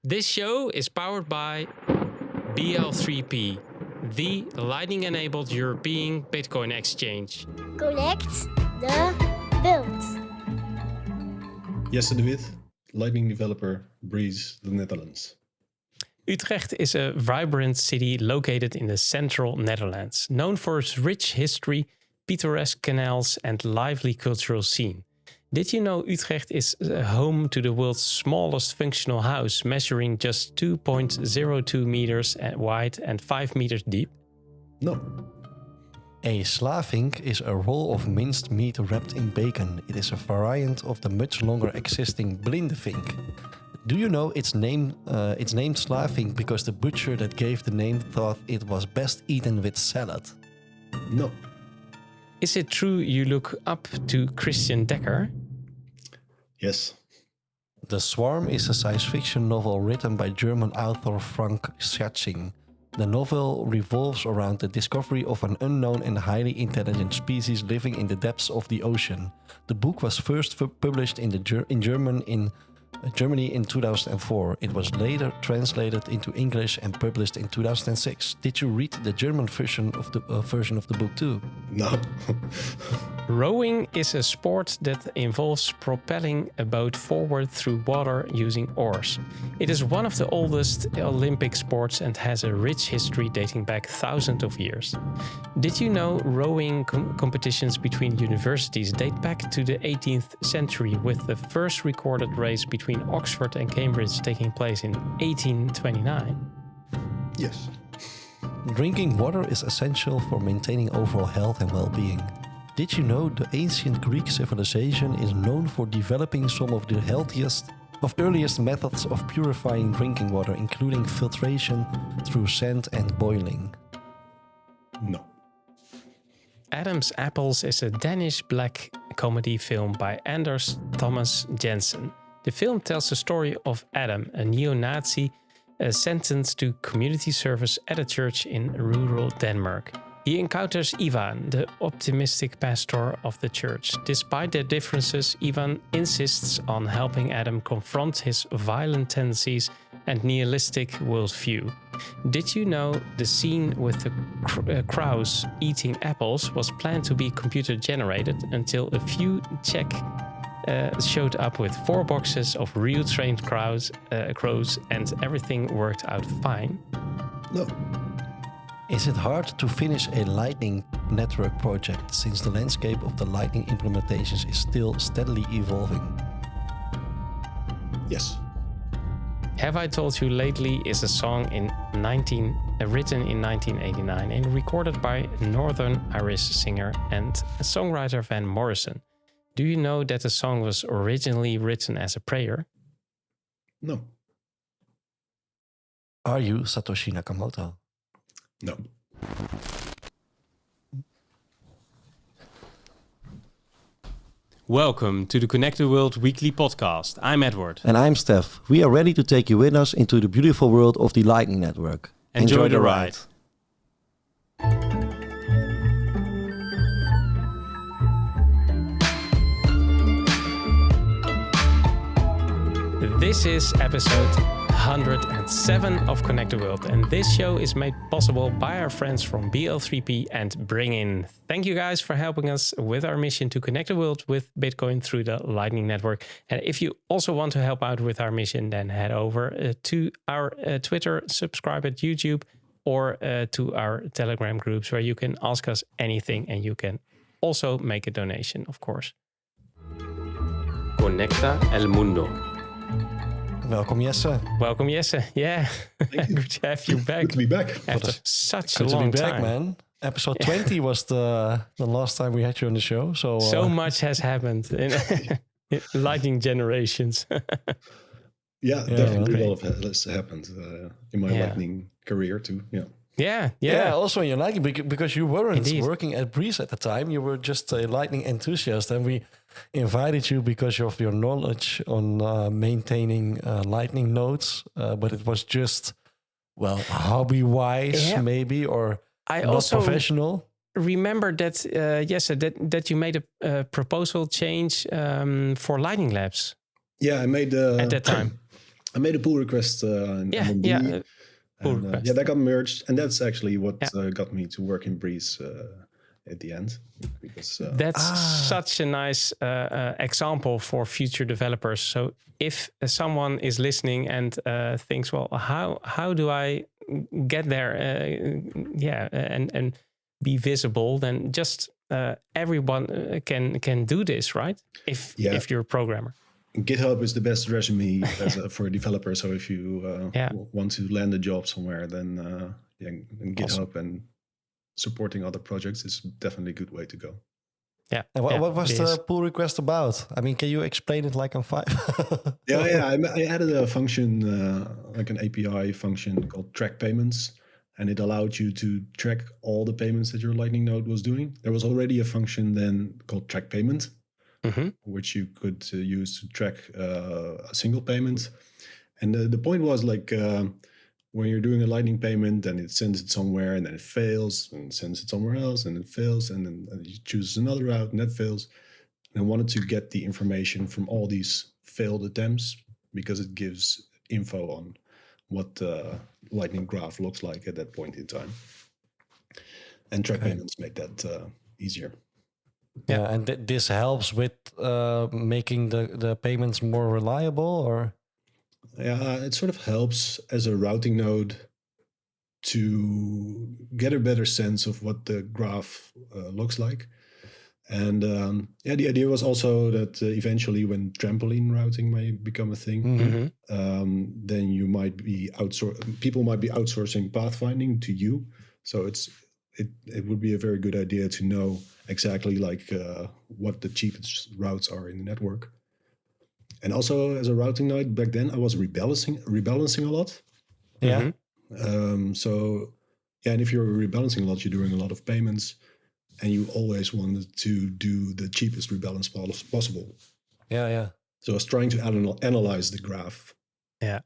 This show is powered by BL3P, the Lightning-enabled European Bitcoin exchange. Connect the world. Jesse de Wit, Lightning developer, Breez, the Netherlands. Utrecht is a vibrant city located in the central Netherlands, known for its rich history, pittoresque canals, and lively cultural scene. Did you know Utrecht is home to the world's smallest functional house, measuring just 2.02 meters wide and 5 meters deep? No. A slavink is a roll of minced meat wrapped in bacon. It is a variant of the much longer existing blindevink. Do you know it's named slavink because the butcher that gave the name thought it was best eaten with salad? No. Is it true you look up to Christian Decker? Yes. The Swarm is a science fiction novel written by German author Frank Schatzing. The novel revolves around the discovery of an unknown and highly intelligent species living in the depths of the ocean. The book was first published in Germany in 2004. It was later translated into English and published in 2006. Did you read the German version of the book too? No. Rowing is a sport that involves propelling a boat forward through water using oars. It is one of the oldest Olympic sports and has a rich history dating back thousands of years. Did you know rowing competitions between universities date back to the 18th century, with the first recorded race between Oxford and Cambridge taking place in 1829? Yes. Drinking water is essential for maintaining overall health and well-being. Did you know the ancient Greek civilization is known for developing some of the earliest methods of purifying drinking water, including filtration through sand and boiling? No. Adam's Apples is a Danish black comedy film by Anders Thomas Jensen. The film tells the story of Adam, a neo-Nazi sentenced to community service at a church in rural Denmark. He encounters Ivan, the optimistic pastor of the church. Despite their differences, Ivan insists on helping Adam confront his violent tendencies and nihilistic worldview. Did you know the scene with the crows eating apples was planned to be computer generated until a few Czech showed up with 4 boxes of real trained crows and everything worked out fine? No. Is it hard to finish a Lightning Network project since the landscape of the Lightning implementations is still steadily evolving? Yes. Have I Told You Lately is a song written in 1989 and recorded by Northern Irish singer and songwriter Van Morrison. Do you know that the song was originally written as a prayer? No. Are you Satoshi Nakamoto? No. Welcome to the Connect the World weekly podcast. I'm Edward. And I'm Steph. We are ready to take you with us into the beautiful world of the Lightning Network. Enjoy the ride. This is episode 107 of Connect the World, and this show is made possible by our friends from BL3P and BRINGIN. Thank you guys for helping us with our mission to connect the world with Bitcoin through the Lightning Network. And if you also want to help out with our mission, then head over to our Twitter, subscribe at YouTube, or to our Telegram groups where you can ask us anything and you can also make a donation, of course. Conecta el mundo. Welcome, Jesse. Welcome, Jesse. Yeah, good to have you back. Good to be back. After such a Good long to be back, time, man. Episode 20 was the last time we had you on the show. So much has happened in Lightning generations. Yeah, definitely a lot has happened in my Lightning career too. Yeah. Yeah. Also in your Lightning, because you weren't Indeed. working at Breez at the time. You were just a Lightning enthusiast, and we invited you because of your knowledge on maintaining Lightning nodes. But it was just, hobby-wise maybe, or I not also professional. remember that, that you made a proposal change for Lightning Labs. Yeah, I made at that time. I made a pull request in MMB. Pull request. Yeah, that got merged, and that's actually what got me to work in Breez at the end. Because that's such a nice example for future developers. So if someone is listening and thinks, well, how do I get there? And be visible, then just everyone can do this, right? If you're a programmer. GitHub is the best resume for a developer. So if you want to land a job somewhere, then GitHub and supporting other projects is definitely a good way to go. Yeah. And what was the pull request about? I mean, can you explain it like on 5? I added a function, like an API function called track payments. And it allowed you to track all the payments that your Lightning node was doing. There was already a function then called track payment, which you could use to track a single payment. And the point was like when you're doing a Lightning payment and it sends it somewhere and then it fails and sends it somewhere else and it fails and then you choose another route and that fails. And I wanted to get the information from all these failed attempts because it gives info on what the Lightning graph looks like at that point in time. And track payments make that easier. Yeah, and this helps with making the payments more reliable, or? Yeah, it sort of helps as a routing node to get a better sense of what the graph looks like. And the idea was also that eventually when trampoline routing may become a thing, then you might be people might be outsourcing pathfinding to you. So it would be a very good idea to know exactly like what the cheapest routes are in the network. And also as a routing node back then, I was rebalancing a lot. Yeah. And if you're rebalancing a lot, you're doing a lot of payments. And you always wanted to do the cheapest rebalance possible. Yeah. So I was trying to analyze the graph. Yeah.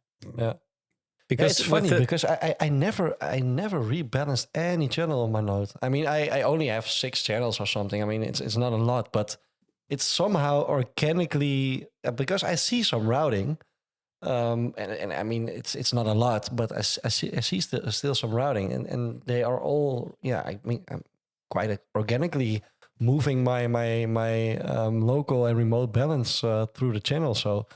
Because it's funny because I never rebalanced any channel on my node. I mean, I only have 6 channels or something. I mean, it's not a lot, but it's somehow organically because I see some routing, and I mean it's not a lot, but I see still some routing, and they are all I mean. I'm quite organically moving my local and remote balance through the channel. So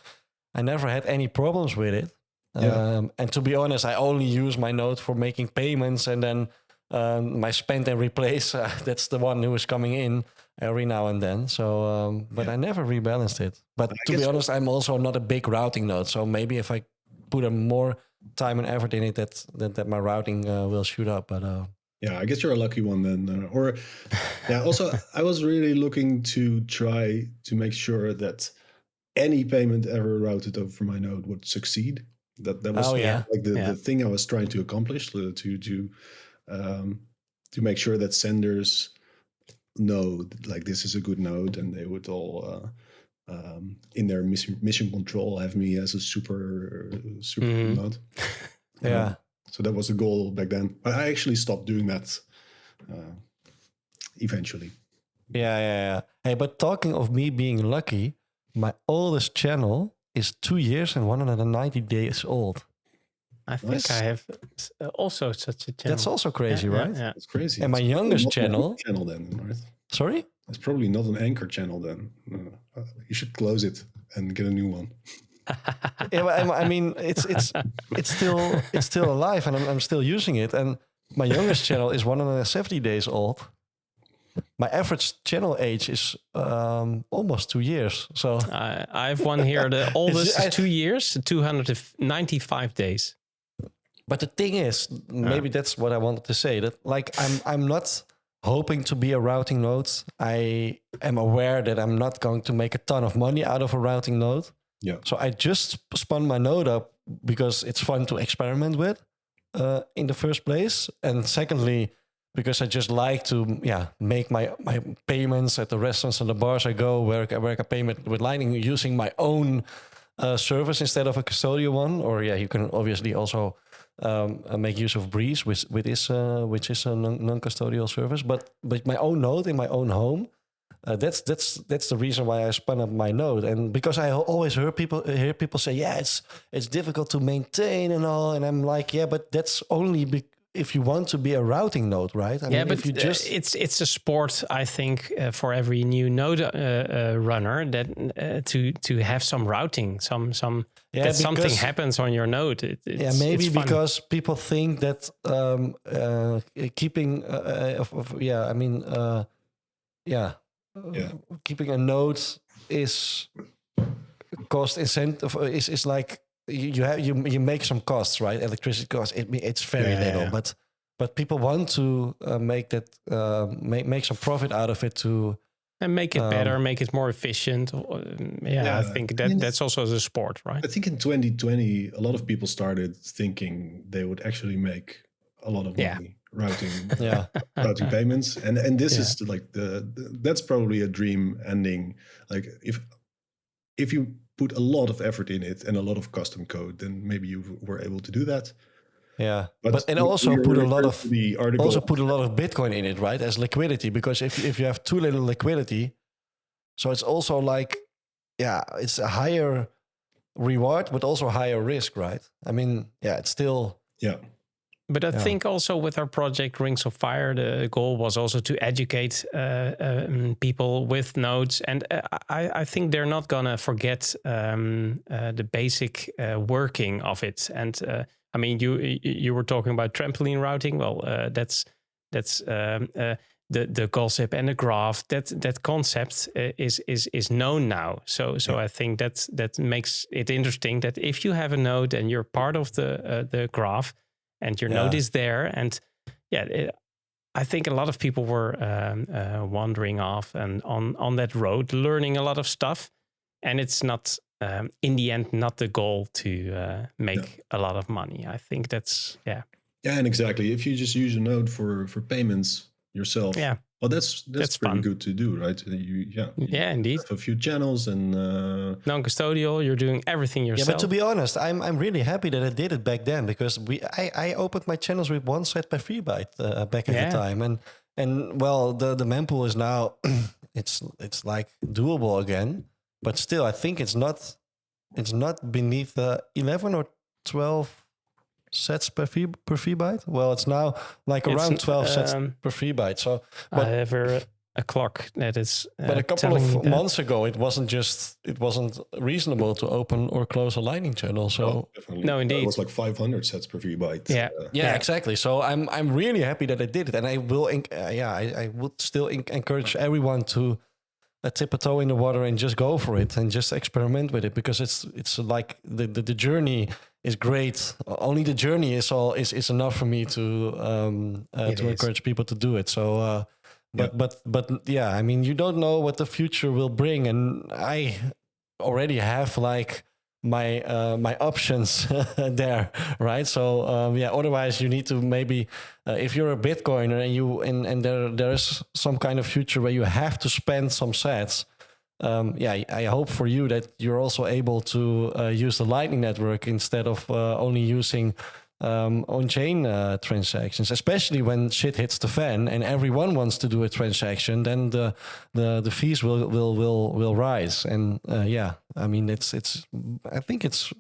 I never had any problems with it. And to be honest, I only use my node for making payments, and then my spend and replace, that's the one who is coming in every now and then. So, but I never rebalanced it. But to be honest, I'm also not a big routing node. So maybe if I put a more time and effort in it, that my routing will shoot up. But yeah, I guess you're a lucky one then. Also, I was really looking to try to make sure that any payment ever routed over my node would succeed. That was the thing I was trying to accomplish, to make sure that senders know like this is a good node, and they would all in their mission control have me as a super node. Yeah. So that was the goal back then. But I actually stopped doing that eventually. Yeah. Hey, but talking of me being lucky, my oldest channel is 2 years and 190 days old. I think I have also such a channel. That's also crazy, right? Yeah. It's crazy. And my youngest channel then, right? Sorry? It's probably not an anchor channel then. You should close it and get a new one. I mean, it's still alive, and I'm still using it. And my youngest channel is 170 days old. My average channel age is almost 2 years. So I have one here. The oldest is 2 years, 295 days. But the thing is, maybe that's what I wanted to say. That like I'm not hoping to be a routing node. I am aware that I'm not going to make a ton of money out of a routing node. Yeah. So I just spun my node up because it's fun to experiment with in the first place. And secondly, because I just like to make my payments at the restaurants and the bars I go where I pay with Lightning using my own service instead of a custodial one. Or you can obviously also make use of Breez, which is a non-custodial service. But my own node in my own home, That's the reason why I spun up my node, and because I always hear people say, yeah, it's difficult to maintain and all, and I'm like, yeah, but that's only if you want to be a routing node, right? I mean, but if you just it's a sport, I think, for every new node runner that to have some routing, some that something happens on your node. Maybe it's fun. because people think that keeping keeping a node is cost incentive is like you make some costs, right? Electricity costs. It's very little, but people want to make that make some profit out of it to and make it better, make it more efficient. I think that's also the sport, right? I think in 2020, a lot of people started thinking they would actually make a lot of money routing routing payments, and this is like that's probably a dream ending. Like if you put a lot of effort in it and a lot of custom code, then maybe you were able to do that. Yeah, but also put a lot of Bitcoin in it, right, as liquidity. Because if you have too little liquidity, so it's also like, it's a higher reward, but also higher risk, right? I mean, it's still But I think also with our project Rings of Fire, the goal was also to educate people with nodes, and I think they're not gonna forget the basic working of it. And I mean, you were talking about trampoline routing. Well, that's the gossip and the graph. That concept is known now. So I think that makes it interesting that if you have a node and you're part of the graph, and your node is there, and I think a lot of people were wandering off and on that road, learning a lot of stuff, and it's not in the end not the goal to make a lot of money. I think that's and exactly. If you just use a node for payments yourself, well, that's pretty fun. Good to do, right? You indeed. have a few channels and non-custodial. You're doing everything yourself. Yeah, but to be honest, I'm really happy that I did it back then, because I opened my channels with 1 set per free byte back at the time, and well, the mempool is now it's like doable again, but still I think it's not beneath 11 or 12 sets per free byte. Well, it's now like around 12 sets per free byte. So, but I have a clock that is. But a couple of months ago, it wasn't reasonable to open or close a Lightning channel. So no, indeed, it was like 500 sets per free byte. Yeah, exactly. So I'm really happy that I did it, and I will. I would still encourage everyone to tip a toe in the water and just go for it and just experiment with it, because it's like the journey is great. Only the journey is enough for me to encourage people to do it. So but I mean, you don't know what the future will bring, and I already have like my options there, right? So otherwise you need to maybe if you're a Bitcoiner and there is some kind of future where you have to spend some sats, I hope for you that you're also able to use the Lightning Network instead of only using on-chain transactions, especially when shit hits the fan and everyone wants to do a transaction. Then the fees will rise, and I mean I think it's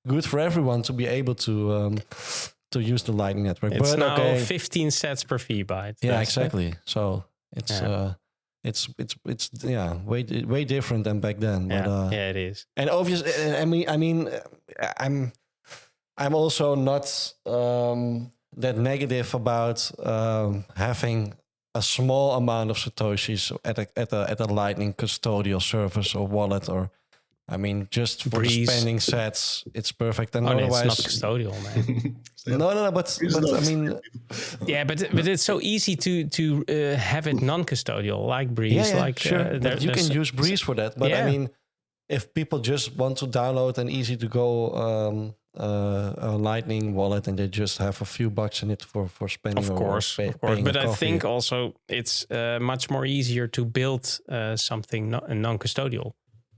good for everyone to be able to use the Lightning Network. It's now 15 sets per fee byte. Yeah, exactly. So it's way different than back then. But, it is. And obviously, I mean, I'm also not that negative about having a small amount of satoshis at a Lightning custodial service or wallet, or I mean, just for the spending sets, it's perfect. And otherwise, it's not custodial, man. no, but I mean, but it's so easy to have it non-custodial, like Breez. Sure. You can use Breez for that, but I mean, if people just want to download an easy to go a Lightning wallet and they just have a few bucks in it for spending, of course. But I think also it's much more easier to build something non-custodial.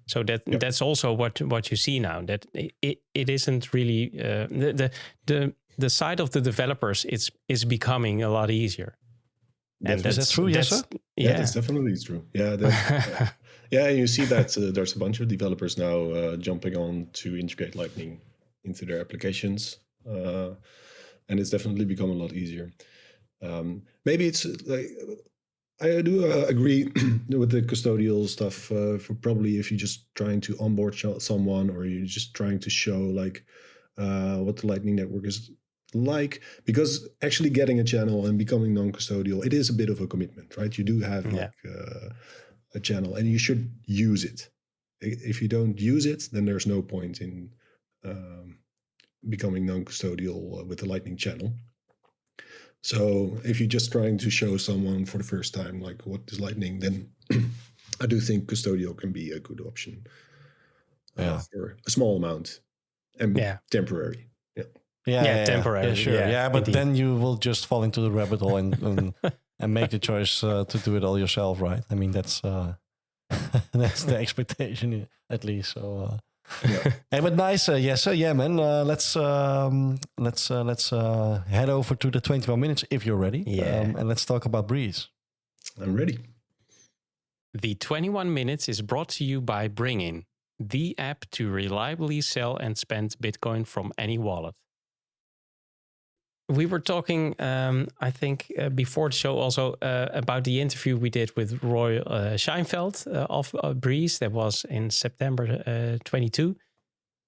So that's also what you see now. That it isn't really the side of the developers is becoming a lot easier. Is that true? Yes, sir? Yeah, that's definitely true. Yeah, yeah, and you see that there's a bunch of developers now jumping on to integrate Lightning into their applications, and it's definitely become a lot easier. Maybe it's like I do agree with the custodial stuff. For probably if you're just trying to onboard someone, or you're just trying to show like what the Lightning Network is like, because actually getting a channel and becoming non-custodial, it is a bit of a commitment, right? You do have like a channel, and you should use it. If you don't use it, then there's no point in becoming non-custodial with the Lightning channel. So if you're just trying to show someone for the first time, like what is Lightning, then I do think custodial can be a good option for a small amount and temporary. Temporary. Sure. Yeah, but indeed. then you will just fall into the rabbit hole and make the choice to do it all yourself, right? I mean, that's that's the expectation at least. So. Hey, but nice. Man. Let's head over to the 21 minutes if you're ready. And let's talk about Breez. I'm ready. The 21 minutes is brought to you by BRINGIN, the app to reliably sell and spend Bitcoin from any wallet. We were talking, I think, before the show also about the interview we did with Roy Scheinfeld of Breez. That was in September 22.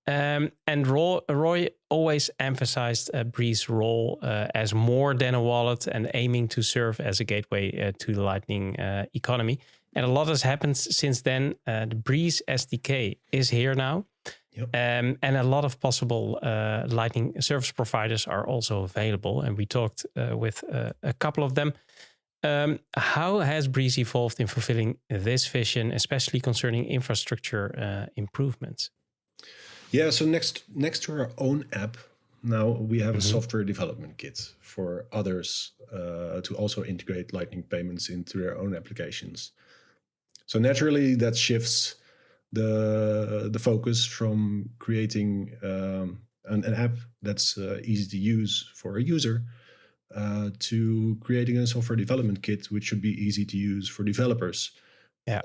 And Roy always emphasized Breez's role as more than a wallet and aiming to serve as a gateway to the Lightning economy. And a lot has happened since then. The Breez SDK is here now. Yep. And a lot of possible Lightning service providers are also available. And we talked with a couple of them. How has Breez evolved in fulfilling this vision, especially concerning infrastructure improvements? Yeah, so next to our own app, now we have a software development kit for others to also integrate Lightning payments into their own applications. So naturally, that shifts the focus from creating an app that's easy to use for a user to creating a software development kit, which should be easy to use for developers. Yeah.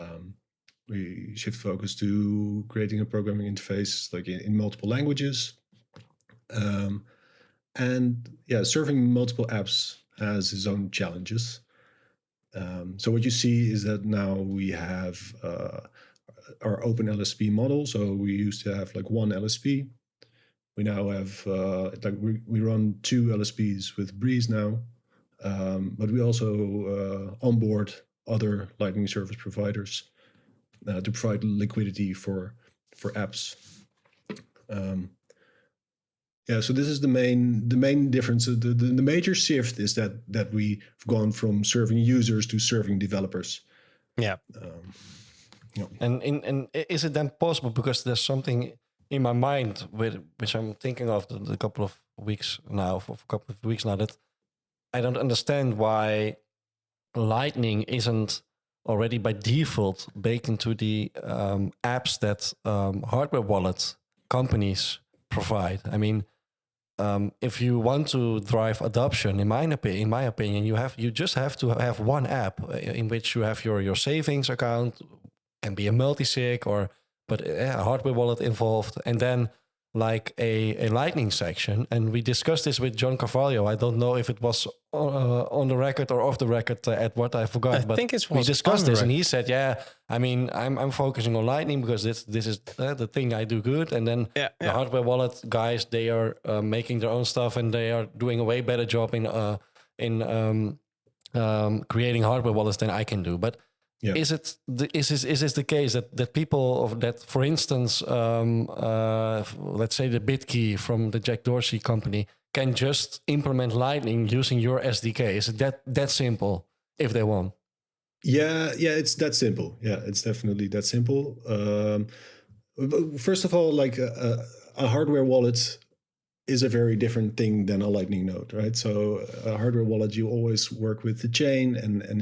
We shift focus to creating a programming interface like in multiple languages. And yeah, serving multiple apps has its own challenges. So what you see is that now we have our open LSP model. So we used to have like one LSP. We now have we run two LSPs with Breez now, but we also onboard other Lightning service providers to provide liquidity for apps. So this is the main difference. The major shift is that we've gone from serving users to serving developers. Yeah. And is it then possible, because there's something in my mind which I'm thinking of the couple of weeks now, that I don't understand why Lightning isn't already by default baked into the apps that hardware wallet companies provide. I mean, if you want to drive adoption, in my opinion, you just have to have one app in which you have your savings account, can be a multi-sig but a hardware wallet involved, and then like a Lightning section. And we discussed this with John Carvalho. I don't know if it was on the record or off the record, Edward, I forgot. I think it was. We discussed this, and he said, "Yeah, I mean, I'm focusing on Lightning because this is the thing I do good." And then the hardware wallet guys, they are making their own stuff, and they are doing a way better job in creating hardware wallets than I can do. But is this the case that people that, for instance, let's say the BitKey from the Jack Dorsey company can just implement Lightning using your SDK? Is it that simple if they want? Yeah, it's that simple. Yeah, it's definitely that simple. First of all, like a hardware wallet is a very different thing than a Lightning node, right? So a hardware wallet, you always work with the chain, and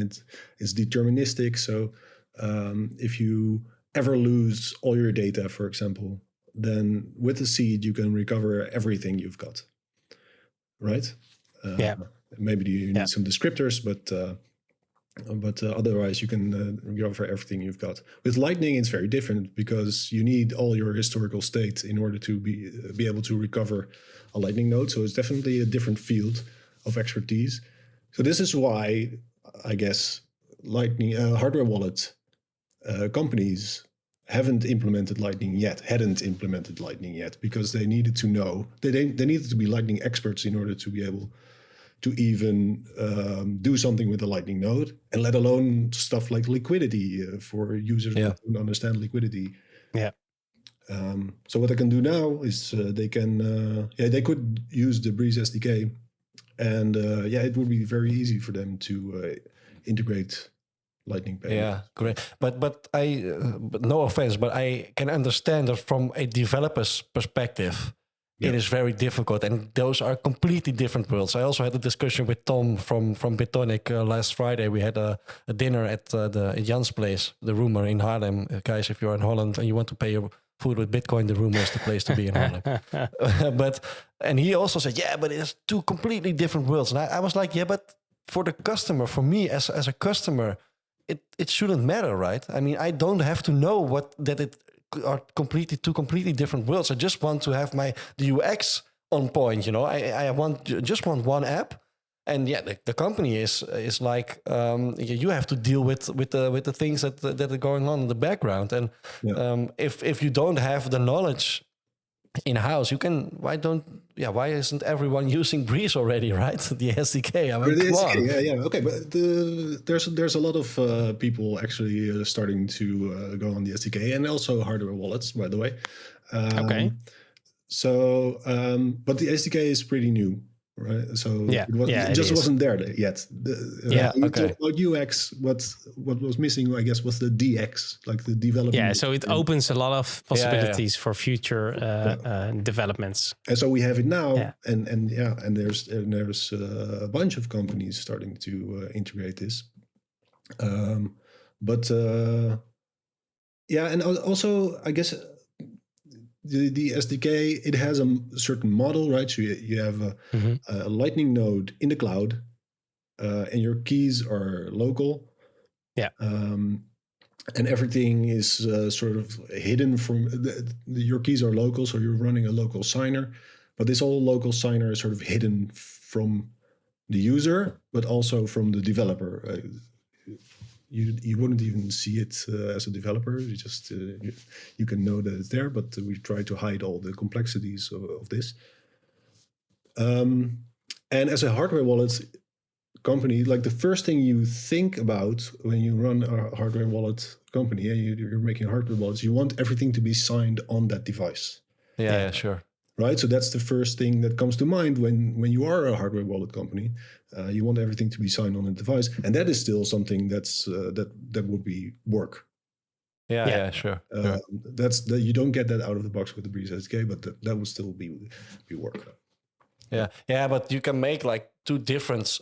it's deterministic. So if you ever lose all your data, for example, then with the seed, you can recover everything you've got, right? Maybe you need some descriptors, but But otherwise, you can recover everything you've got. With Lightning, it's very different because you need all your historical state in order to be able to recover a Lightning node. So it's definitely a different field of expertise. So this is why, I guess, Lightning hardware wallet companies hadn't implemented Lightning yet, because they needed to know they needed to be Lightning experts in order to be able to even do something with the Lightning node, and let alone stuff like liquidity for users who don't understand liquidity. Yeah. So what they can do now is they could use the Breez SDK, and it would be very easy for them to integrate Lightning payments. Yeah, great. But no offense, but I can understand that from a developer's perspective. It is very difficult, and those are completely different worlds. I also had a discussion with Tom from Bitonic last Friday. We had a dinner at Jan's place, the Roemer in Haarlem. Guys, if you're in Holland and you want to pay your food with Bitcoin, the Roemer is the place to be in Haarlem. And he also said, but it's two completely different worlds. And I was like, but for the customer, for me as a customer, it shouldn't matter, right? I mean, I don't have to know it are two completely different worlds. I just want to have the UX on point. I just want one app, and the company is like you have to deal with the things that are going on in the background. And if you don't have the knowledge in house, you can. Why isn't everyone using Breez already? Right, the SDK. I mean, come on. Okay, but there's a lot of people actually starting to go on the SDK, and also hardware wallets, by the way. Okay. So, but the SDK is pretty new, right? So it just wasn't there yet. Talk about UX. What was missing, I guess, was the DX, like the development. Yeah, so it opens a lot of possibilities for future developments. And so we have it now, and there's a bunch of companies starting to integrate this. And also I guess. The SDK, it has a certain model, right? So you have a Lightning node in the cloud, and your keys are local. Yeah. And everything is sort of hidden from your keys are local, so you're running a local signer, but this whole local signer is sort of hidden from the user, but also from the developer. You wouldn't even see it as a developer. You just you can know that it's there, but we try to hide all the complexities of this. And as a hardware wallet company, like the first thing you think about when you run a hardware wallet company and you're making hardware wallets, you want everything to be signed on that device. Yeah, sure. Right, so that's the first thing that comes to mind when you are a hardware wallet company. You want everything to be signed on a device, and that is still something that's that would be work. Yeah, sure. You don't get that out of the box with the Breez SDK, but that would still be work. Yeah, but you can make like two different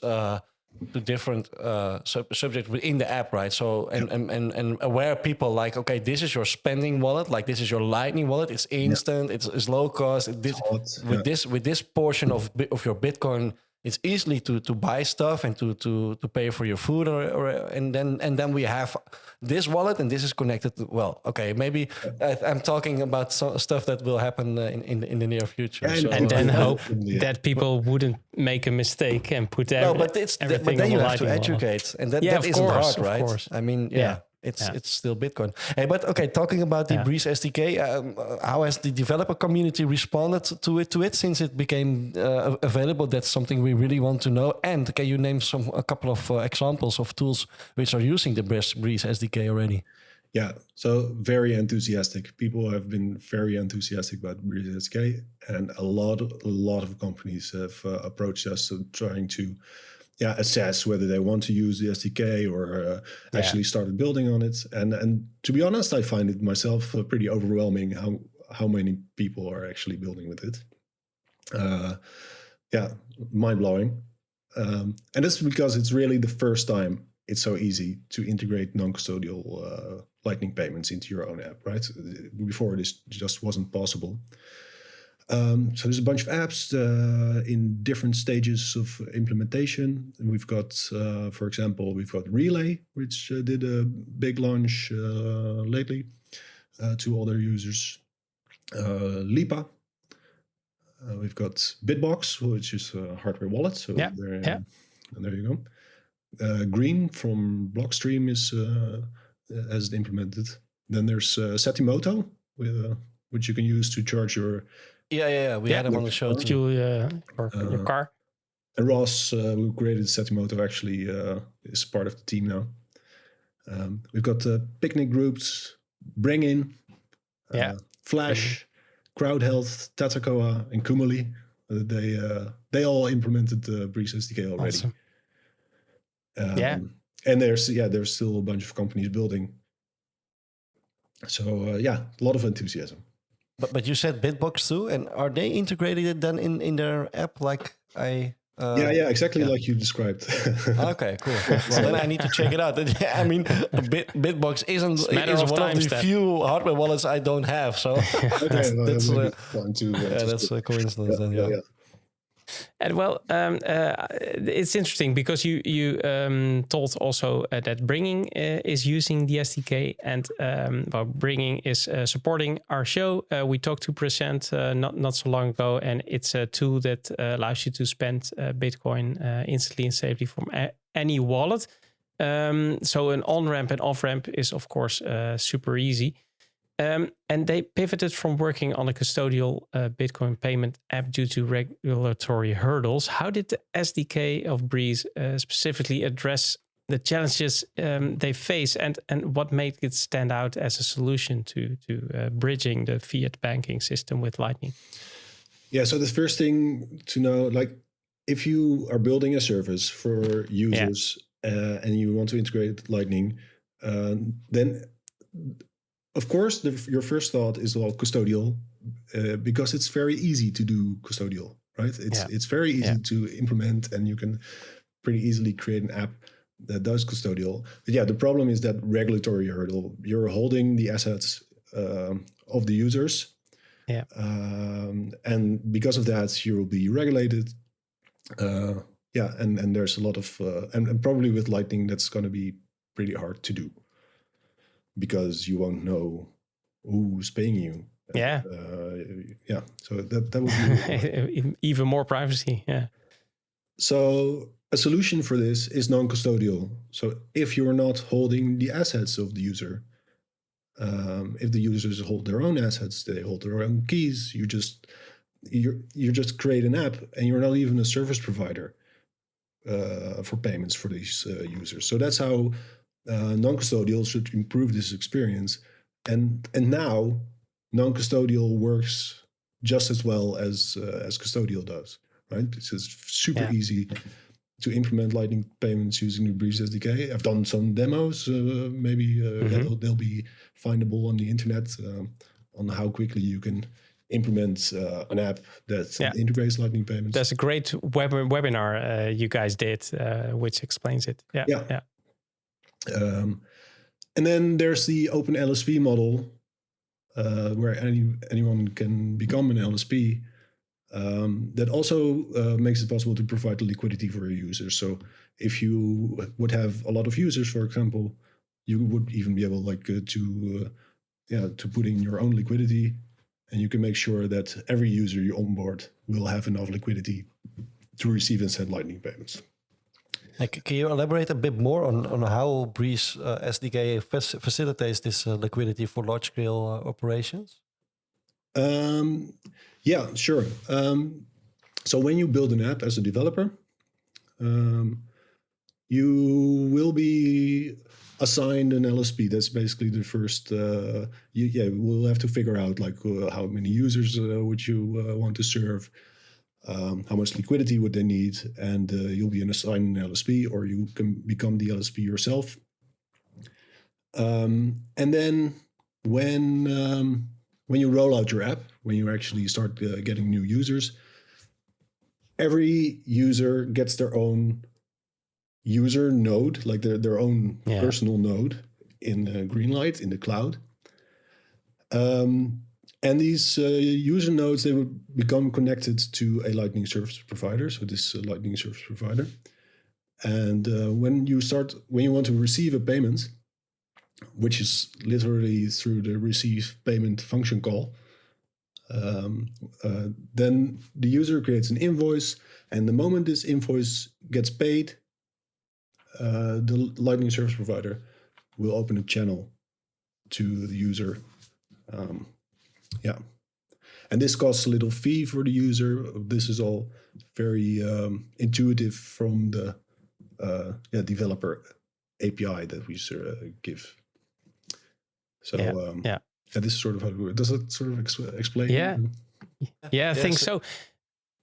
subjects within the app, right? So and aware people like, okay, this is your spending wallet, like this is your Lightning wallet. It's instant, it's low cost. With this portion of your Bitcoin, it's easily to buy stuff and to pay for your food and then we have this wallet and this is connected. Well, okay, maybe I'm talking about stuff that will happen in the near future. And then hope that people wouldn't make a mistake and put everything. But then you have to wallet. educate, and that isn't hard, right? Of course. I mean, it's still Bitcoin. Hey, but okay, talking about the Breez SDK, how has the developer community responded to it since it became available? That's something we really want to know. And can you name a couple of examples of tools which are using the Breez SDK already? Yeah, so very enthusiastic. People have been very enthusiastic about Breez SDK, and a lot of companies have approached us trying to assess whether they want to use the SDK or actually started building on it. And to be honest, I find it myself pretty overwhelming how many people are actually building with it. Mind blowing. And that's because it's really the first time it's so easy to integrate non-custodial Lightning payments into your own app, right? Before this just wasn't possible. So there's a bunch of apps in different stages of implementation. And we've got, for example, we've got Relay, which did a big launch lately to all their users. Lipa. We've got Bitbox, which is a hardware wallet. So there you go. Green from Blockstream has it implemented. Then there's Satimoto, which you can use to charge your. Yeah. We had him on the show too. Fuel your car. And Ross, who created Satimoto, actually is part of the team now. We've got picnic groups, BRINGIN, Flash, Crowd Health, Tatacoa, and Kumuli. They all implemented the Breez SDK already. Awesome. And there's still a bunch of companies building. So a lot of enthusiasm. But you said Bitbox too, and are they integrated then in their app? Like exactly like you described. Okay, cool. Well, then I need to check it out. I mean, Bitbox is one of the few hardware wallets I don't have. So that's a coincidence. Yeah. And well, it's interesting because you told also that BRINGIN is using the SDK, and BRINGIN is supporting our show. We talked to Present not so long ago, and it's a tool that allows you to spend Bitcoin instantly and safely from any wallet. So an on-ramp and off-ramp is, of course, super easy. And they pivoted from working on a custodial Bitcoin payment app due to regulatory hurdles. How did the SDK of Breez specifically address the challenges they face, and what made it stand out as a solution to bridging the fiat banking system with Lightning? Yeah, so the first thing to know, like if you are building a service for users and you want to integrate Lightning, then of course, your first thought is, well, custodial, because it's very easy to do custodial, right? It's very easy to implement, and you can pretty easily create an app that does custodial. But the problem is that regulatory hurdle. You're holding the assets of the users, and because of that, you will be regulated. And there's a lot of and probably with Lightning, that's going to be pretty hard to do, because you won't know who's paying you. So that would be even more privacy. Yeah. So a solution for this is non-custodial. So if you're not holding the assets of the user, if the users hold their own assets, they hold their own keys. You just create an app, and you're not even a service provider for payments for these users. So that's how non-custodial should improve this experience, and now non-custodial works just as well as custodial does, right? This is super easy to implement Lightning payments using the Breez SDK. I've done some demos. Maybe they'll be findable on the internet on how quickly you can implement an app that integrates Lightning payments. There's a great webinar you guys did, which explains it. Yeah. And then there's the open LSP model, where anyone can become an LSP. That also makes it possible to provide the liquidity for your users. So if you would have a lot of users, for example, you would even be able to put in your own liquidity, and you can make sure that every user you onboard will have enough liquidity to receive and send Lightning payments. Can you elaborate a bit more on how Breez SDK facilitates this liquidity for large-scale operations? Yeah, sure. So when you build an app as a developer, you will be assigned an LSP. That's basically the first. We'll have to figure out how many users would you want to serve. How much liquidity would they need, and you'll be assigned an LSP, or you can become the LSP yourself. And then when you roll out your app, when you actually start getting new users, every user gets their own user node, like their own personal node in Greenlight in the cloud. And these user nodes, they would become connected to a Lightning service provider. So this Lightning service provider. And when you want to receive a payment, which is literally through the receive payment function call, then the user creates an invoice. And the moment this invoice gets paid, the Lightning service provider will open a channel to the user. And this costs a little fee for the user. This is all very intuitive from the developer API that we give. So this is sort of how it works. Does it sort of explain? Yeah, I think so.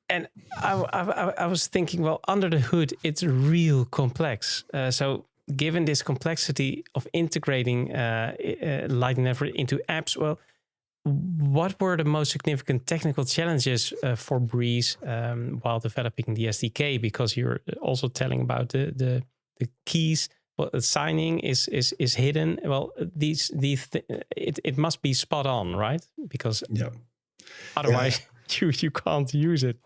And I was thinking, well, under the hood, it's real complex. So given this complexity of integrating Lightning Network into apps, well, what were the most significant technical challenges for Breez while developing the SDK? Because you're also telling about the keys. Well, signing is hidden. Well, it must be spot on, right? Because otherwise you can't use it.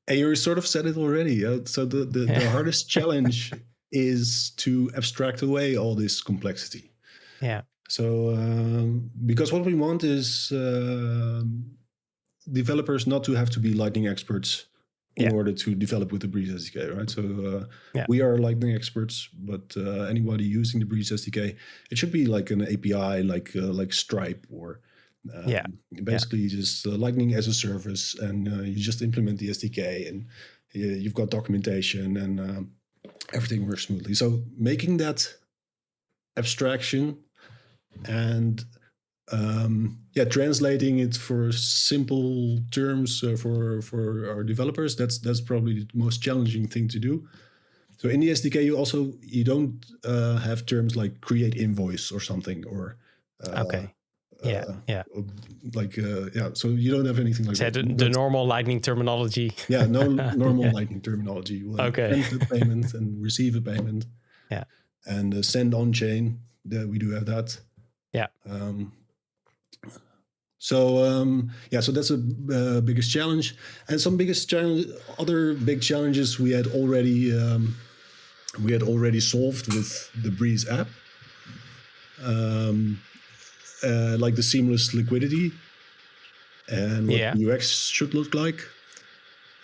And you sort of said it already. So the hardest challenge is to abstract away all this complexity. Yeah. So because what we want is developers not to have to be Lightning experts in order to develop with the Breez SDK, right? So we are Lightning experts, but anybody using the Breez SDK, it should be like an API, like Stripe or basically just Lightning as a service, and you just implement the SDK, and you've got documentation, and everything works smoothly. So making that abstraction and translating it for simple terms for our developers, that's probably the most challenging thing to do. So in the SDK, you don't have terms like create invoice or something, or so you don't have anything like that. The normal Lightning terminology. Normal Lightning terminology. Send a payment and receive a payment. And send on chain. We do have that. So that's a biggest challenge, and other big challenges we had already solved with the Breez app, like the seamless liquidity and what UX should look like,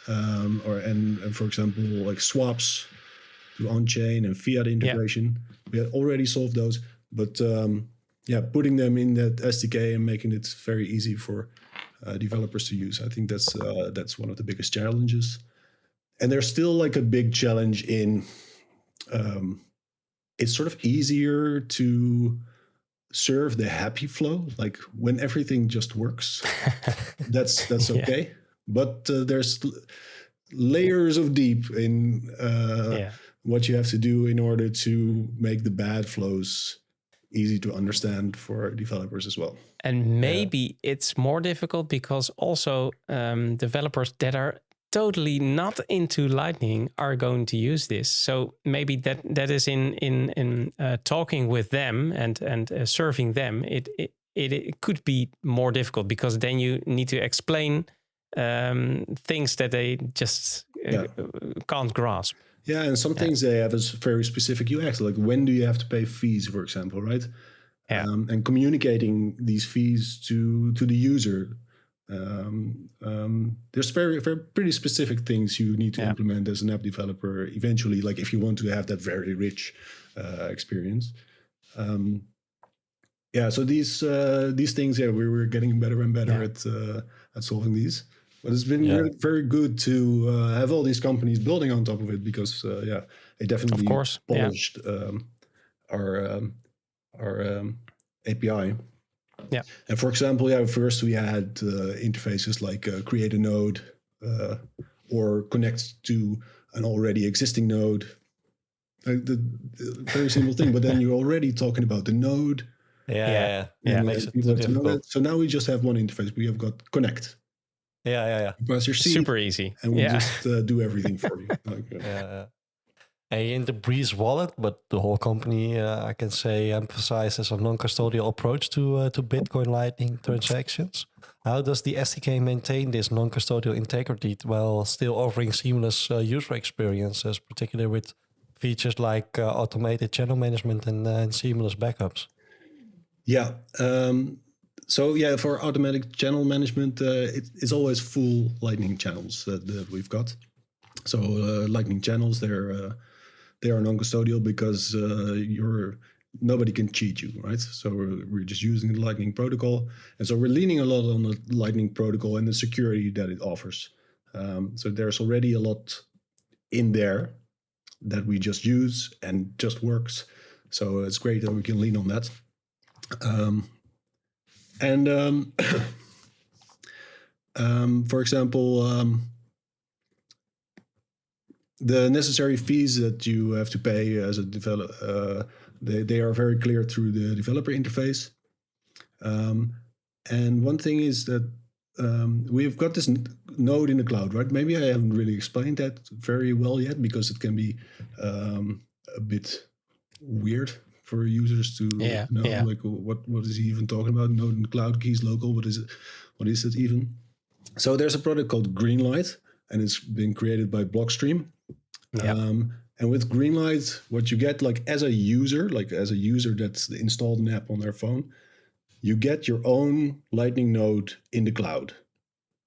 and for example like swaps to on-chain and fiat integration. We had already solved those, but putting them in that SDK and making it very easy for developers to use, I think that's one of the biggest challenges. And there's still like a big challenge in it's sort of easier to serve the happy flow, like when everything just works. that's okay. But there's layers of deep in what you have to do in order to make the bad flows easy to understand for developers as well. And maybe it's more difficult because also developers that are totally not into Lightning are going to use this. So maybe that is in talking with them and serving them, it could be more difficult, because then you need to explain things that they just can't grasp. Yeah, and some things they have is very specific UX, like when do you have to pay fees, for example, right? And communicating these fees to the user. There's very pretty specific things you need to implement as an app developer eventually, like if you want to have that very rich experience. So these things, we were getting better and better at solving these. But it's been very good to have all these companies building on top of it, because they definitely polished our API. Yeah. And for example, first we had interfaces like create a node or connect to an already existing node. The very simple thing, but then you're already talking about the node. Makes it too difficult. So now we just have one interface. We have got connect. You press your seat, super easy, and we'll just do everything for you. in the Breez wallet, but the whole company, I can say, emphasizes a non-custodial approach to Bitcoin Lightning transactions. How does the SDK maintain this non-custodial integrity while still offering seamless user experiences, particularly with features like automated channel management and seamless backups? Yeah. For automatic channel management, it's always full Lightning channels that we've got. So Lightning channels, they are non-custodial because nobody can cheat you, right? So we're just using the Lightning protocol, and so we're leaning a lot on the Lightning protocol and the security that it offers. So there's already a lot in there that we just use and just works. So it's great that we can lean on that. For example, the necessary fees that you have to pay as a developer, they are very clear through the developer interface. And one thing is that we've got this node in the cloud, right? Maybe I haven't really explained that very well yet because it can be a bit weird for users to know, like what is he even talking about? Node in the cloud, keys local. What is it? What is it even? So there's a product called Greenlight, and it's been created by Blockstream. Yeah. And with Greenlight, what you get, like as a user that's installed an app on their phone, you get your own Lightning node in the cloud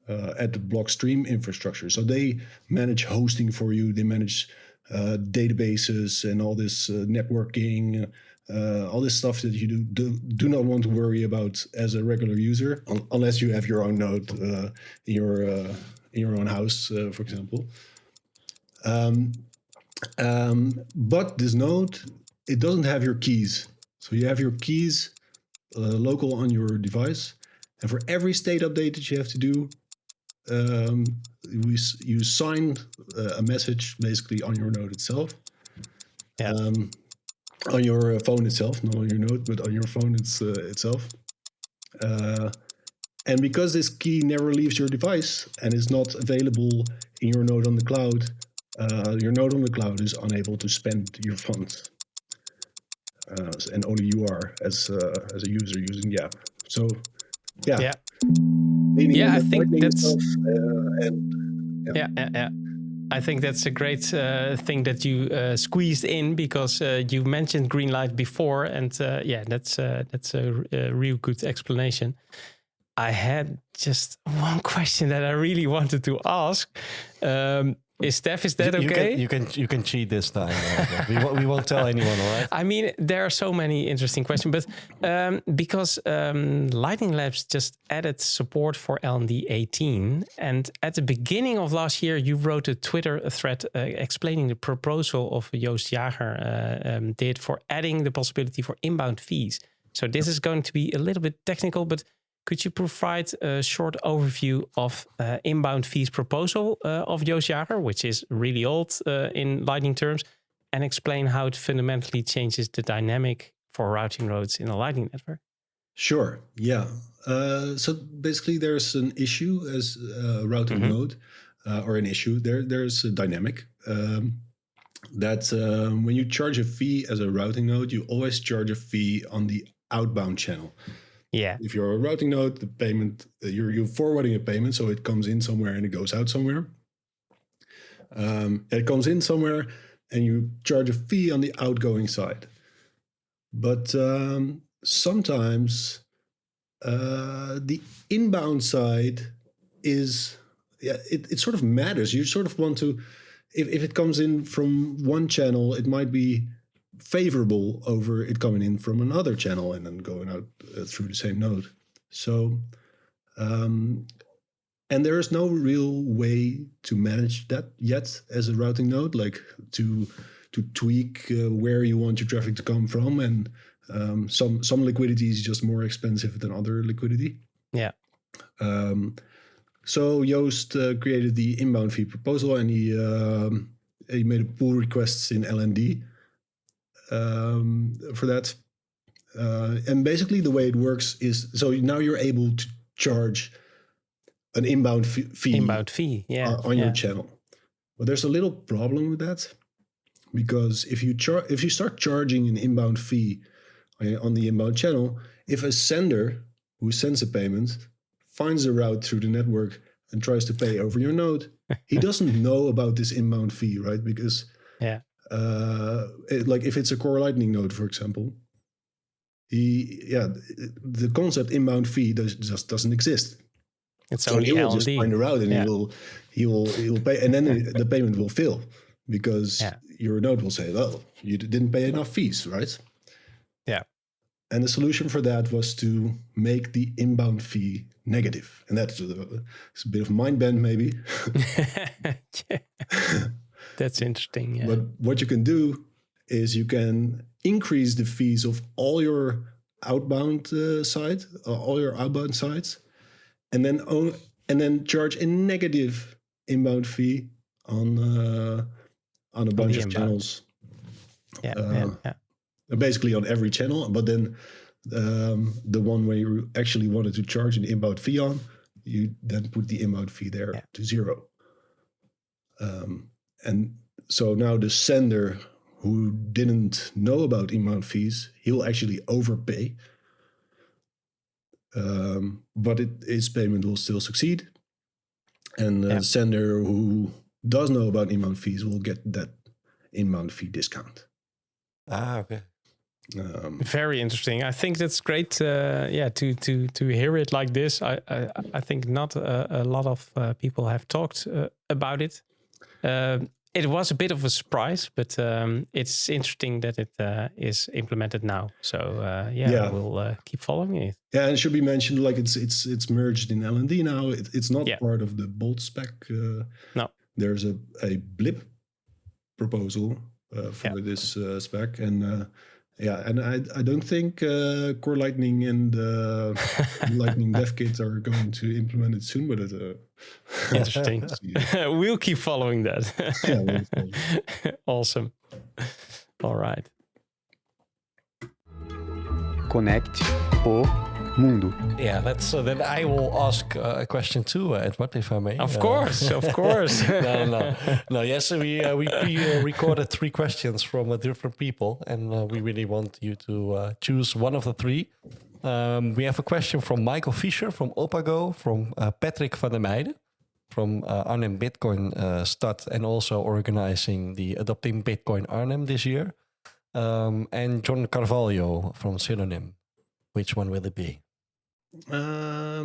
at the Blockstream infrastructure. So they manage hosting for you. They manage databases and all this networking, all this stuff that you do not want to worry about as a regular user, unless you have your own node in your own house, for example. But this node, it doesn't have your keys. So you have your keys local on your device, and for every state update that you have to do, you sign a message basically on your node itself. Yeah. On your phone itself, not on your node, but on your phone itself. And because this key never leaves your device and is not available in your node on the cloud, your node on the cloud is unable to spend your funds. And only you are as a user using the app. So, yeah. Yeah, I think that's... I think that's a great thing that you squeezed in, because you mentioned Greenlight before, and that's a real good explanation. I had just one question that I really wanted to ask. Steph, is that okay? You can cheat this time. We won't tell anyone, all right? I mean, there are so many interesting questions, but because Lightning Labs just added support for LND 18, and at the beginning of last year, you wrote a Twitter thread explaining the proposal of Joost Jager did for adding the possibility for inbound fees. So this is going to be a little bit technical, but could you provide a short overview of inbound fees proposal of Joost Jager, which is really old in Lightning terms, and explain how it fundamentally changes the dynamic for routing roads in a Lightning network? Sure. Yeah. So basically, there's an issue as a routing node, or an issue. There's a dynamic that when you charge a fee as a routing node, you always charge a fee on the outbound channel. Yeah. If you're a routing node, the payment you're forwarding a payment, so it comes in somewhere and it goes out somewhere. It comes in somewhere, and you charge a fee on the outgoing side. But sometimes the inbound side is, it sort of matters. You sort of want to, if it comes in from one channel, it might be favorable over it coming in from another channel and then going out through the same node. So, and there is no real way to manage that yet as a routing node, like to tweak where you want your traffic to come from, and some liquidity is just more expensive than other liquidity. Yeah. So Joost created the inbound fee proposal, and he made a pull requests in LND for that. And basically the way it works is, so now you're able to charge an inbound fee on your channel. But there's a little problem with that. because if you start charging an inbound fee on the inbound channel, if a sender who sends a payment finds a route through the network and tries to pay over your node, he doesn't know about this inbound fee, right? Because like if it's a core Lightning node, for example, the concept inbound fee just doesn't exist. It's So only he will L&D. just find a route and he will pay, and then the payment will fail because your node will say, "Well, you didn't pay enough fees, right?" Yeah. And the solution for that was to make the inbound fee negative, and that's it's a bit of mind bend, maybe. That's interesting. Yeah. But what you can do is you can increase the fees of all your outbound all your outbound sites, and then charge a negative inbound fee on a bunch of channels. Basically on every channel, but then the one where you actually wanted to charge an inbound fee on, you then put the inbound fee there to 0. And so now the sender who didn't know about inbound fees, he'll actually overpay. But his payment will still succeed. And the sender who does know about inbound fees will get that inbound fee discount. Okay. Very interesting. I think that's great. To hear it like this. I think not a lot of people have talked about it. It was a bit of a surprise, but it's interesting that it is implemented now. So we'll keep following it. Yeah, and it should be mentioned, like it's merged in L&D now. It's not part of the Bolt spec. No, there's a blip proposal for this spec, and and I don't think Core Lightning and Lightning Dev Kit are going to implement it soon, but interesting. We'll keep following that. Awesome. All right. Conecte o mundo. Yeah, let's. Then I will ask a question too, Edward, if I may. Of course. No. Yes, we recorded 3 questions from different people, and we really want you to choose one of the 3. We have a question from Michael Fischer from Opago, from Patrick van der Meijden, from Arnhem Bitcoin Stad, and also organizing the Adopting Bitcoin Arnhem this year, and John Carvalho from Synonym. Which one will it be? I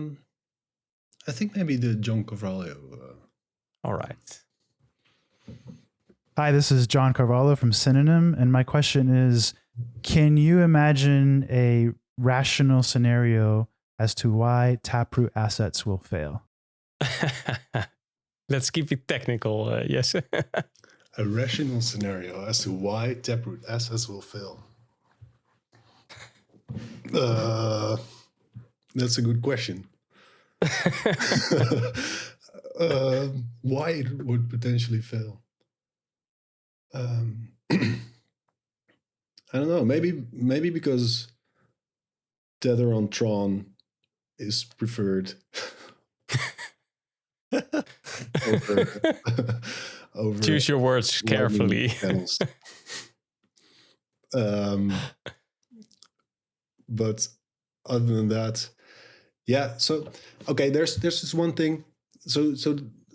think maybe the John Carvalho. All right. Hi, this is John Carvalho from Synonym, and my question is, can you imagine a rational scenario as to why Taproot assets will fail? Let's keep it technical, yes. A rational scenario as to why Taproot assets will fail. That's a good question. Why it would potentially fail? I don't know. Maybe because Tether on Tron is preferred over Choose your words carefully. But other than that, so okay, there's this one thing. So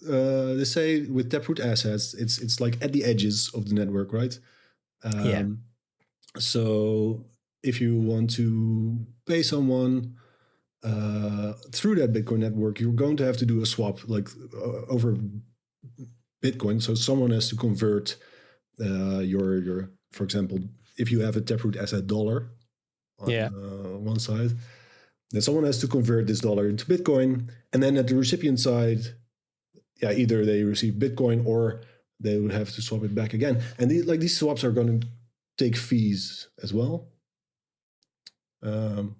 they say with Taproot assets, it's like at the edges of the network, right? So if you want to pay someone through that Bitcoin network, you're going to have to do a swap, like over Bitcoin. So someone has to convert your, for example, if you have a Taproot asset dollar on one side, then someone has to convert this dollar into Bitcoin, and then at the recipient side, either they receive Bitcoin or they would have to swap it back again. And these swaps are going to take fees as well. And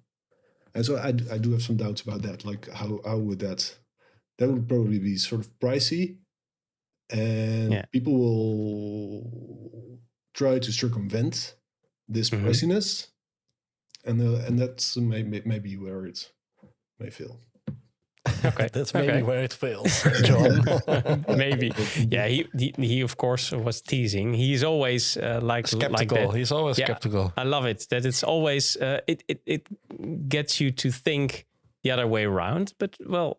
so I do have some doubts about that. Like how would that would probably be sort of pricey, and people will try to circumvent this priciness, and that's maybe where it may fail. Okay. That's maybe Okay. where it fails, John. Maybe. Yeah, he of course was teasing. He's always like Skeptical. that. He's always skeptical. I love it that it's always it gets you to think the other way around. But well,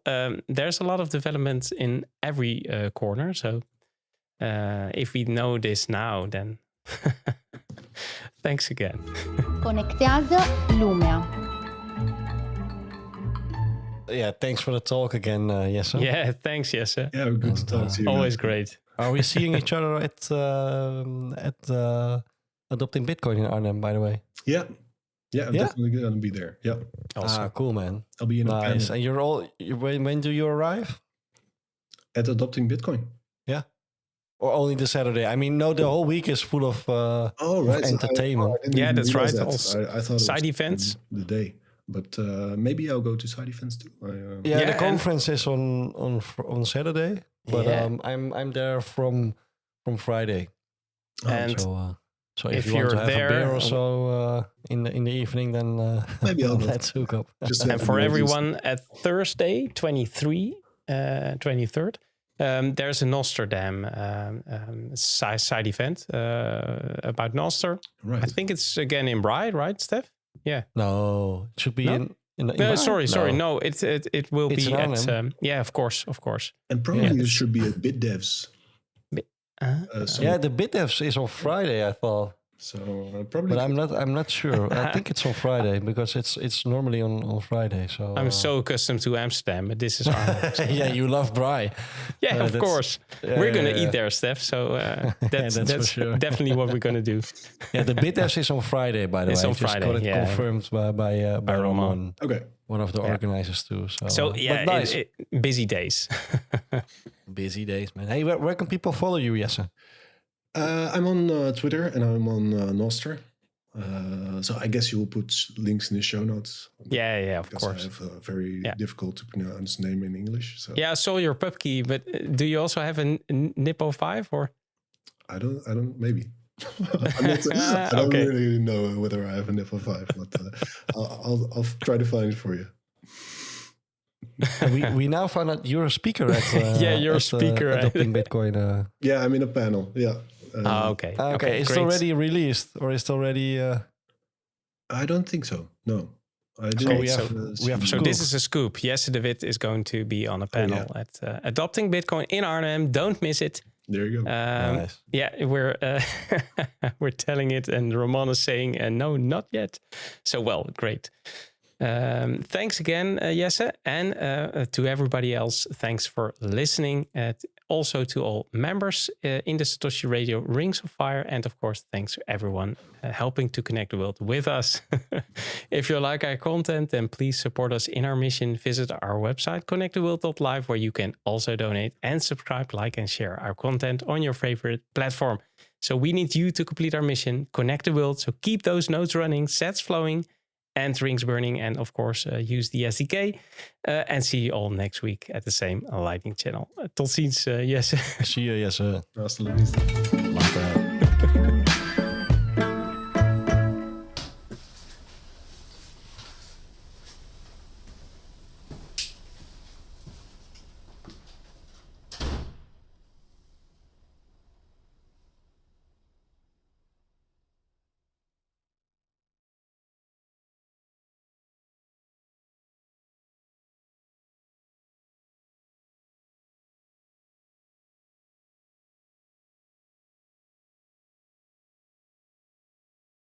there's a lot of development in every corner. So if we know this now, then thanks again. Conectează lumea. Yeah, thanks for the talk again, Jesse. Yeah, thanks, Jesse. Yeah, good to talk to you. Always great. Are we seeing each other at Adopting Bitcoin in Arnhem, by the way? Yeah. Yeah, I'm definitely going to be there. Yeah. Awesome. Cool, man. I'll be in a Nice. panel And you're all, when do you arrive? at Adopting Bitcoin. Yeah. Or only the Saturday? I mean, no, the whole week is full of entertainment. I didn't Yeah, even that's realize right. that. Also, I thought it side was events. the day. But maybe I'll go to side events too. Yeah, the and- conference is on Saturday, but Yeah. I'm there from Friday. And So if if you want to you're have a beer there- or so in the evening, then Maybe I'll go. let's hook up. Just And have for an everyone, at Thursday, 23rd, there's a Nostradam side event about Noster. Right. I think it's again in Bride, right, Steph? Yeah. No, it should be No? in No, Bali? sorry. No, it will It's be in at. Arnhem. Yeah, of course. And probably Yeah. it should be at BitDevs. So, Yeah, the BitDevs is on Friday, I thought, so probably. but I'm not sure. I think it's on Friday because it's normally on Friday. So I'm so accustomed to Amsterdam, but this is Arnhem. So, yeah, you love Bri. yeah, of that's- course. yeah, We're gonna yeah, eat yeah. there, Steph. So that's for sure. definitely what we're gonna do. Yeah, the BitDevs is on Friday, by the It's way. on Just Friday, got it yeah. confirmed by Roman. Roman, Okay. one of the organizers too. So yeah, but nice. busy days. Busy days, man. Hey, where can people follow you, Jesse? I'm on Twitter and I'm on Noster. So I guess you will put links in the show notes. Yeah, of Because course. I have a very difficult to pronounce name in English. So Yeah, I saw your pub key, but do you also have a Nippo 5 or? I don't. Maybe. I don't Okay. really know whether I have a NIPO 5, but I'll try to find it for you. we now found out you're a speaker at Yeah, you're a at, speaker at- Adopting Bitcoin. Yeah, I'm in a panel. Yeah. Okay. Okay, is it great. already released or is it already? I don't think so. No. I So didn't. we have we have a So scoop. this is a scoop. Jesse de Wit is going to be on a panel at Adopting Bitcoin in Arnhem. Don't miss it. There you go. Nice. Yeah, we're telling it, and Roman is saying, "No, not yet." So well, great. Thanks again, Jesse, and to everybody else. Thanks for listening. Also to all members in the Satoshi Radio Rings of Fire, and of course, thanks to everyone helping to connect the world with us. If you like our content, then please support us in our mission. Visit our website, connecttheworld.live, where you can also donate and subscribe, like, and share our content on your favorite platform. So we need you to complete our mission, connect the world. So keep those nodes running, sats flowing, and rings burning, and of course use the SDK. And see you all next week at the same Lightning channel. Tot ziens, Jesse. See you, Jesse. Hasta la vista. Later.